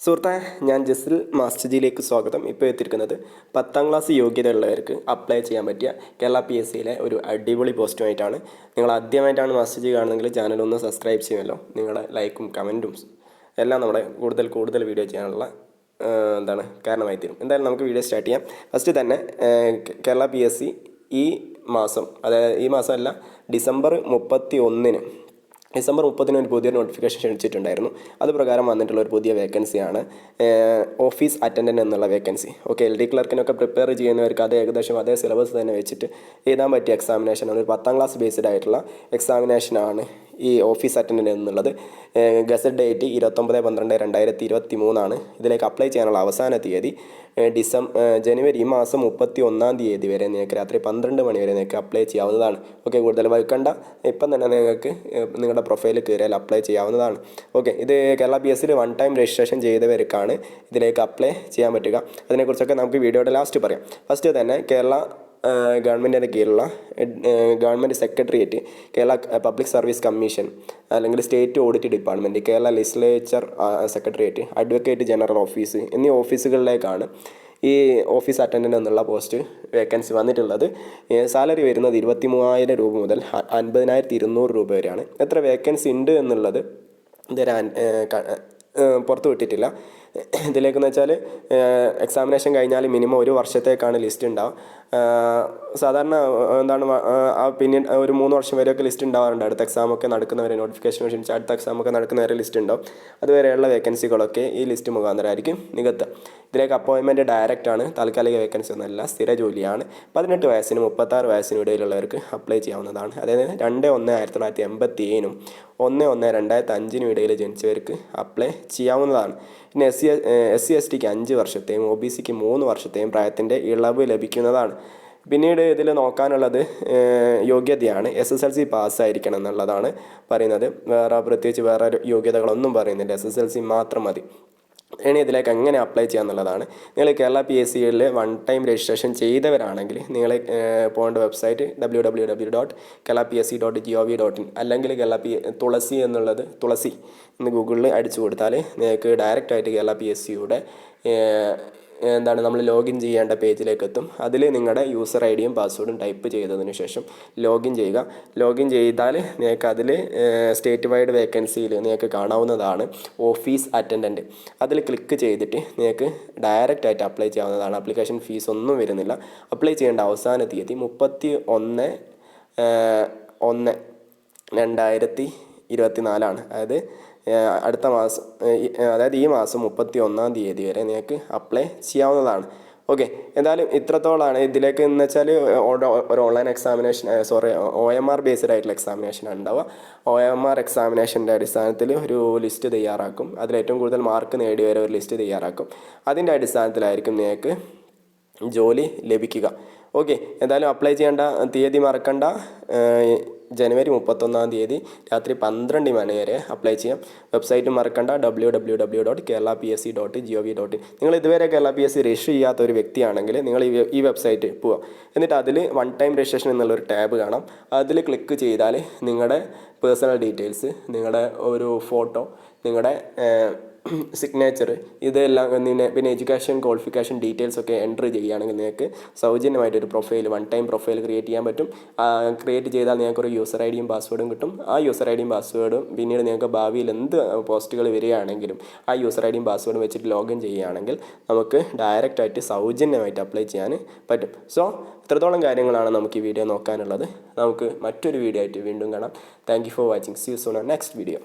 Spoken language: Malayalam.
സുഹൃത്തെ, ഞാൻ ജസിൽ മാസ്റ്റർ ജിയിലേക്ക് സ്വാഗതം. ഇപ്പോൾ എത്തിയിരിക്കുന്നത് 10ാം ക്ലാസ് യോഗ്യതയുള്ളവർക്ക് അപ്ലൈ ചെയ്യാൻ പറ്റിയ കേരള PSCയിലെ ഒരു അടിപൊളി പോസ്റ്റുമായിട്ടാണ്. നിങ്ങൾ ആദ്യമായിട്ടാണ് മാസ്റ്റർ ജി കാണുന്നതെങ്കിൽ ചാനലൊന്ന് സബ്സ്ക്രൈബ് ചെയ്യുമല്ലോ. നിങ്ങളുടെ ലൈക്കും കമൻറ്റും എല്ലാം നമ്മുടെ കൂടുതൽ വീഡിയോ ചെയ്യാനുള്ള കാരണമായി തീരും. എന്തായാലും നമുക്ക് വീഡിയോ സ്റ്റാർട്ട് ചെയ്യാം. ഫസ്റ്റ് തന്നെ കേരള PSC ഈ മാസം, അതായത് ഈ മാസമല്ല, ഡിസംബർ 30-ന് ഒരു പുതിയ നോട്ടിഫിക്കേഷൻ ക്ഷണിച്ചിട്ടുണ്ടായിരുന്നു. അത് പ്രകാരം വന്നിട്ടുള്ള ഒരു പുതിയ വേക്കൻസിയാണ് ഓഫീസ് അറ്റൻഡൻറ്റ് എന്നുള്ള വേക്കൻസി. ഓക്കെ, LD ക്ലർക്കിനൊക്കെ പ്രിപ്പയർ ചെയ്യുന്നവർക്ക് അത് ഏകദേശം അതേ സിലബസ് തന്നെ വെച്ചിട്ട് എഴുതാൻ പറ്റിയ എക്സാമിനേഷനാണ്. ഒരു 10ാം ക്ലാസ് ബേസ്ഡ് ആയിട്ടുള്ള എക്സാമിനേഷനാണ് ഈ ഓഫീസ് അറ്റൻഡൻറ്റ് എന്നുള്ളത്. ഗസറ്റ് ഡേറ്റ് 29/12/2023 ഇതിലേക്ക് അപ്ലൈ ചെയ്യാനുള്ള അവസാന തീയതി ജനുവരി ഈ മാസം 31-ാം തീയതി വരെ നിങ്ങൾക്ക് രാത്രി 12 മണി വരെ നിങ്ങൾക്ക് അപ്ലൈ ചെയ്യാവുന്നതാണ്. ഓക്കെ, കൂടുതൽ വൈകണ്ട, ഇപ്പം തന്നെ നിങ്ങൾക്ക് നിങ്ങളുടെ പ്രൊഫൈൽ കയറിയാൽ അപ്ലൈ ചെയ്യാവുന്നതാണ്. ഓക്കെ, ഇത് കേരള PSCയിൽ 1 ടൈം രജിസ്ട്രേഷൻ ചെയ്തവർക്കാണ് ഇതിലേക്ക് അപ്ലൈ ചെയ്യാൻ പറ്റുക. അതിനെക്കുറിച്ചൊക്കെ നമുക്ക് വീഡിയോയുടെ ലാസ്റ്റ് പറയാം. ഫസ്റ്റ് തന്നെ കേരള ഗവൺമെൻറ്റിൻ്റെ കീഴിലുള്ള government secretariat, Kerala public service commission, അല്ലെങ്കിൽ state audit department, Kerala legislature secretariat, advocate general office എന്നീ ഓഫീസുകളിലേക്കാണ് ഈ ഓഫീസ് അറ്റൻഡൻറ്റ് എന്നുള്ള പോസ്റ്റ് വേക്കൻസി വന്നിട്ടുള്ളത്. സാലറി വരുന്നത് 23,000 രൂപ മുതൽ 50,200 രൂപ വരെയാണ്. എത്ര വേക്കൻസി ഉണ്ട് എന്നുള്ളത് ഇതുവരെ പുറത്ത് വിട്ടിട്ടില്ല. ഇതിലേക്കെന്ന് വെച്ചാൽ എക്സാമിനേഷൻ കഴിഞ്ഞാൽ മിനിമം 1 വർഷത്തേക്കാണ് ലിസ്റ്റ് ഉണ്ടാവുക. സാധാരണ പിന്നീട് ഒരു 3 വർഷം വരെയൊക്കെ ലിസ്റ്റ് ഉണ്ടാവാറുണ്ട്. അടുത്ത എക്സാമൊക്കെ നടക്കുന്നവരെ, നോട്ടിഫിക്കേഷൻ ക്ഷണിച്ച് അടുത്ത എക്സാമൊക്കെ നടക്കുന്നവരെ ലിസ്റ്റ് ഉണ്ടാവും. അതുവരെയുള്ള വേക്കൻസികളൊക്കെ ഈ ലിസ്റ്റ് മുഖാന്തരമായിരിക്കും നികത്തുക. ഇതിലേക്ക് അപ്പോയിൻമെൻറ്റ് ഡയറക്റ്റാണ്, താൽക്കാലിക വേക്കൻസി ഒന്നുമല്ല, സ്ഥിര ജോലിയാണ്. 18 വയസ്സിനും 36 വയസ്സിനും ഇടയിലുള്ളവർക്ക് അപ്ലൈ ചെയ്യാവുന്നതാണ്. അതായത് 2/1/1987 1/1/2005 ഇടയിൽ ജനിച്ചവർക്ക് അപ്ലൈ ചെയ്യാവുന്നതാണ്. പിന്നെ SC/STക്ക് 5 വർഷത്തെയും OBCക്ക് 3 വർഷത്തെയും പ്രായത്തിൻ്റെ ഇളവ് ലഭിക്കുന്നതാണ്. പിന്നീട് ഇതിൽ നോക്കാനുള്ളത് യോഗ്യതയാണ്. SSLC പാസ്സായിരിക്കണം എന്നുള്ളതാണ് പറയുന്നത്. പ്രത്യേകിച്ച് വേറെ യോഗ്യതകളൊന്നും പറയുന്നില്ല, SSLC മാത്രം മതി. ഇനി ഇതിലേക്ക് എങ്ങനെ അപ്ലൈ ചെയ്യാന്നുള്ളതാണ്. നിങ്ങൾ കേരള PSCയിൽ 1 ടൈം രജിസ്ട്രേഷൻ ചെയ്തവരാണെങ്കിൽ നിങ്ങൾ പോകേണ്ട വെബ്സൈറ്റ് www.keralapsc.gov.in അല്ലെങ്കിൽ തുളസി എന്ന് ഗൂഗിളിൽ അടിച്ചു കൊടുത്താൽ നിങ്ങൾക്ക് ഡയറക്റ്റായിട്ട് കേരള PSCയുടെ നമ്മൾ ലോഗിൻ ചെയ്യേണ്ട പേജിലേക്ക് എത്തും. അതിൽ നിങ്ങളുടെ യൂസർ ID-യും പാസ്വേഡും ടൈപ്പ് ചെയ്തതിന് ശേഷം ലോഗിൻ ചെയ്യുക. ലോഗിൻ ചെയ്താൽ നിങ്ങൾക്ക് അതിൽ സ്റ്റേറ്റ് വൈഡ് വേക്കൻസിയിൽ നിങ്ങൾക്ക് കാണാവുന്നതാണ് ഓഫീസ് അറ്റൻഡൻറ്റ്. അതിൽ ക്ലിക്ക് ചെയ്തിട്ട് നിങ്ങൾക്ക് ഡയറക്റ്റായിട്ട് അപ്ലൈ ചെയ്യാവുന്നതാണ്. ആപ്ലിക്കേഷൻ ഫീസ് ഒന്നും വരുന്നില്ല. അപ്ലൈ ചെയ്യേണ്ട അവസാന തീയതി 31/1/2024 അതായത് അടുത്ത മാസം, അതായത് ഈ മാസം 31-ാം തീയതി വരെ നിങ്ങൾക്ക് അപ്ലൈ ചെയ്യാവുന്നതാണ്. ഓക്കെ, എന്തായാലും ഇത്രത്തോളമാണ്. ഇതിലേക്ക് എന്ന് വെച്ചാൽ ഒരു ഓൺലൈൻ എക്സാമിനേഷൻ, OMR ബേസ്ഡ് ആയിട്ടുള്ള എക്സാമിനേഷനാണ് ഉണ്ടാവുക. OMR എക്സാമിനേഷൻ്റെ അടിസ്ഥാനത്തിൽ ഒരു ലിസ്റ്റ് തയ്യാറാക്കും. അതിൽ ഏറ്റവും കൂടുതൽ മാർക്ക് നേടിയവരെ ഒരു ലിസ്റ്റ് തയ്യാറാക്കും. അതിൻ്റെ അടിസ്ഥാനത്തിലായിരിക്കും നിങ്ങൾക്ക് ജോലി ലഭിക്കുക. ഓക്കെ, എന്തായാലും അപ്ലൈ ചെയ്യേണ്ട തീയതി മറക്കണ്ട. ജനുവരി 31-ാം തീയതി രാത്രി 12 മണി വരെ അപ്ലൈ ചെയ്യാം. വെബ്സൈറ്റ് മറക്കണ്ട, www.keralapsc.gov.in. നിങ്ങൾ ഇതുവരെ കേരള PSC രജിസ്റ്റർ ചെയ്യാത്ത ഒരു വ്യക്തിയാണെങ്കിൽ നിങ്ങൾ ഈ വെബ്സൈറ്റ് പോവുക. എന്നിട്ട് അതിൽ 1 ടൈം രജിസ്ട്രേഷൻ എന്നുള്ളൊരു ടാബ് കാണാം. അതിൽ ക്ലിക്ക് ചെയ്താൽ നിങ്ങളുടെ പേഴ്സണൽ ഡീറ്റെയിൽസ്, നിങ്ങളുടെ ഒരു ഫോട്ടോ, നിങ്ങളുടെ സിഗ്നേച്ചർ, ഇതെല്ലാം പിന്നെ എഡ്യൂക്കേഷൻ ക്വാളിഫിക്കേഷൻ ഡീറ്റെയിൽസ് ഒക്കെ എൻറ്റർ ചെയ്യുകയാണെങ്കിൽ നിങ്ങൾക്ക് സൗജന്യമായിട്ടൊരു പ്രൊഫൈൽ, 1 ടൈം പ്രൊഫൈൽ ക്രിയേറ്റ് ചെയ്യാൻ പറ്റും. ക്രിയേറ്റ് ചെയ്താൽ നിങ്ങൾക്കൊരു യൂസർ ID-യും പാസ്വേഡും കിട്ടും. ആ യൂസർ ID-യും പാസ്വേഡും പിന്നീട് നിങ്ങൾക്ക് ഭാവിയിൽ എന്ത് പോസ്റ്റുകൾ വരികയാണെങ്കിലും ആ യൂസർ ID-യും പാസ്വേഡും വെച്ചിട്ട് ലോഗിൻ ചെയ്യുകയാണെങ്കിൽ നമുക്ക് ഡയറക്റ്റായിട്ട് സൗജന്യമായിട്ട് അപ്ലൈ ചെയ്യാൻ പറ്റും. സോ ഇത്രത്തോളം കാര്യങ്ങളാണ് നമുക്ക് ഈ വീഡിയോ നോക്കാനുള്ളത്. നമുക്ക് മറ്റൊരു വീഡിയോ ആയിട്ട് വീണ്ടും കാണാം. Thank you for watching. See you soon on next video.